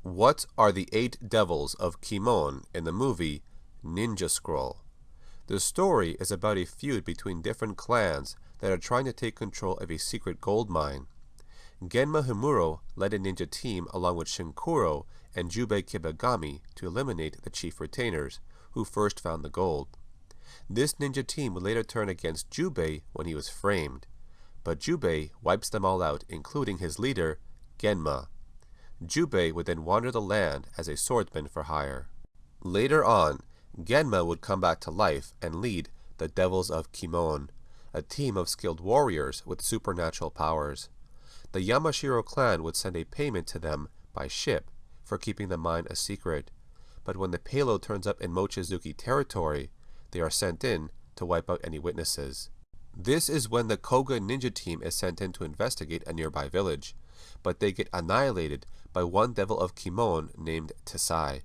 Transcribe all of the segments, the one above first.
What are the 8 devils of Kimon in the movie Ninja Scroll? The story is about a feud between different clans that are trying to take control of a secret gold mine. Genma Himuro led a ninja team along with Shinkuro and Jubei Kibagami to eliminate the chief retainers, who first found the gold. This ninja team would later turn against Jubei when he was framed, but Jubei wipes them all out, including his leader, Genma. Jubei would then wander the land as a swordsman for hire. Later on, Genma would come back to life and lead the Devils of Kimon, a team of skilled warriors with supernatural powers. The Yamashiro clan would send a payment to them by ship for keeping the mine a secret, but when the payload turns up in Mochizuki territory, they are sent in to wipe out any witnesses. This is when the Koga ninja team is sent in to investigate a nearby village, but they get annihilated by one devil of Kimon named Tesai.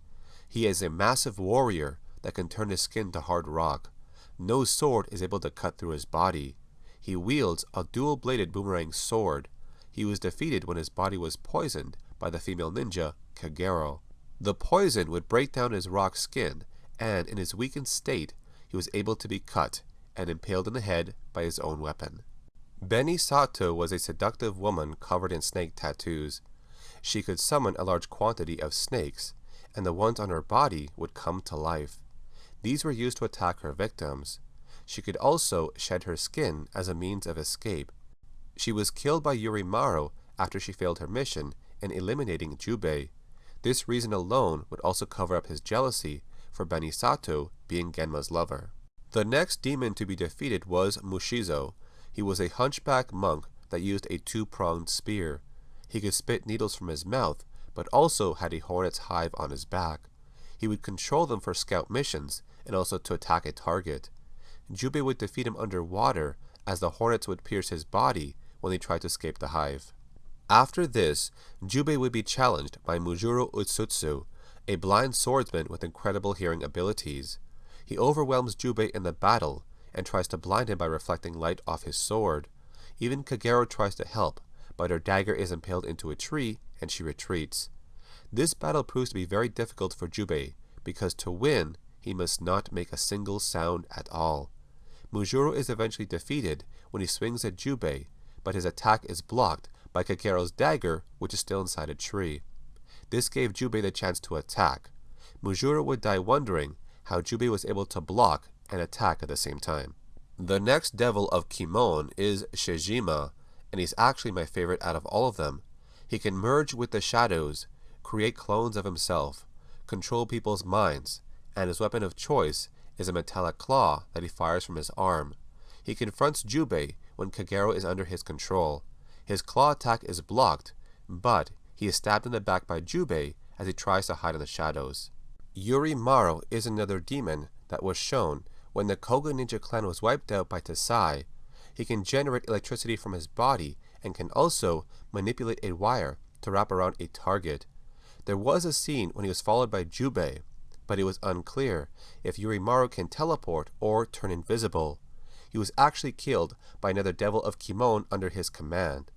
He is a massive warrior that can turn his skin to hard rock. No sword is able to cut through his body. He wields a dual-bladed boomerang sword. He was defeated when his body was poisoned by the female ninja, Kagero. The poison would break down his rock skin, and in his weakened state, he was able to be cut and impaled in the head by his own weapon. Beni Sato was a seductive woman covered in snake tattoos. She could summon a large quantity of snakes, and the ones on her body would come to life. These were used to attack her victims. She could also shed her skin as a means of escape. She was killed by Yurimaru after she failed her mission in eliminating Jubei. This reason alone would also cover up his jealousy for Beni Sato being Genma's lover. The next demon to be defeated was Mushizo. He was a hunchback monk that used a 2-pronged spear. He could spit needles from his mouth, but also had a hornet's hive on his back. He would control them for scout missions and also to attack a target. Jubei would defeat him underwater as the hornets would pierce his body when he tried to escape the hive. After this, Jubei would be challenged by Mujuro Utsutsu, a blind swordsman with incredible hearing abilities. He overwhelms Jubei in the battle and tries to blind him by reflecting light off his sword. Even Kagero tries to help, but her dagger is impaled into a tree and she retreats. This battle proves to be very difficult for Jubei, because to win, he must not make a single sound at all. Mujuro is eventually defeated when he swings at Jubei, but his attack is blocked by Kagero's dagger, which is still inside a tree. This gave Jubei the chance to attack. Mujuro would die wondering how Jubei was able to block and attack at the same time. The next devil of Kimon is Shijima, and he's actually my favorite out of all of them. He can merge with the shadows, create clones of himself, control people's minds, and his weapon of choice is a metallic claw that he fires from his arm. He confronts Jubei when Kagero is under his control. His claw attack is blocked, but he is stabbed in the back by Jubei as he tries to hide in the shadows. Yurimaru is another demon that was shown when the Koga ninja clan was wiped out by Tesai. He can generate electricity from his body and can also manipulate a wire to wrap around a target. There was a scene when he was followed by Jubei, but it was unclear if Yurimaru can teleport or turn invisible. He was actually killed by another devil of Kimon under his command.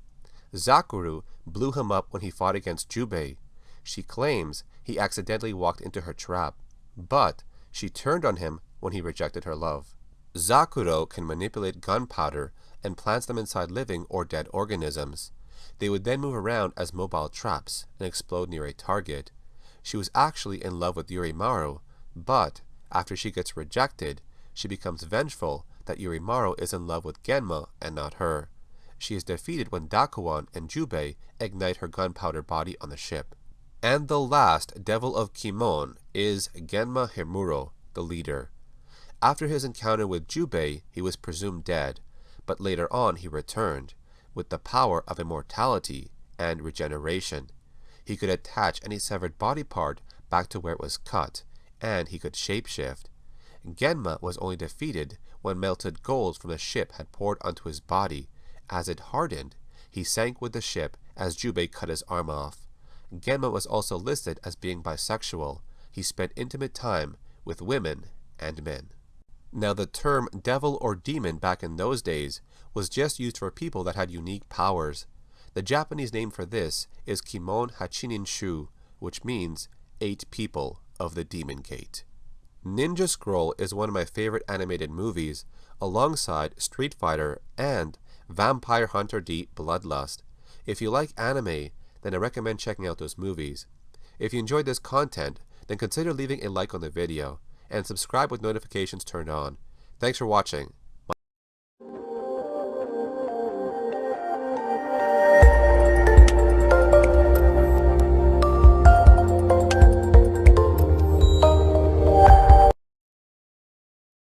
Zakuru blew him up when he fought against Jubei. She claims he accidentally walked into her trap, but she turned on him when he rejected her love. Zakuro can manipulate gunpowder and plants them inside living or dead organisms. They would then move around as mobile traps and explode near a target. She was actually in love with Yurimaru, but after she gets rejected, she becomes vengeful that Yurimaru is in love with Genma and not her. She is defeated when Dakuan and Jubei ignite her gunpowder body on the ship. And the last devil of Kimon is Genma Himuro, the leader. After his encounter with Jubei, he was presumed dead, but later on he returned, with the power of immortality and regeneration. He could attach any severed body part back to where it was cut, and he could shapeshift. Genma was only defeated when melted gold from the ship had poured onto his body. As it hardened, he sank with the ship as Jubei cut his arm off. Genma was also listed as being bisexual. He spent intimate time with women and men. Now, the term devil or demon back in those days was just used for people that had unique powers. The Japanese name for this is Kimon Hachinin Shu, which means 8 people of the Demon Gate. Ninja Scroll is one of my favorite animated movies, alongside Street Fighter and Vampire Hunter D Bloodlust. If you like anime, then I recommend checking out those movies. If you enjoyed this content, then consider leaving a like on the video, and subscribe with notifications turned on. Thanks for watching.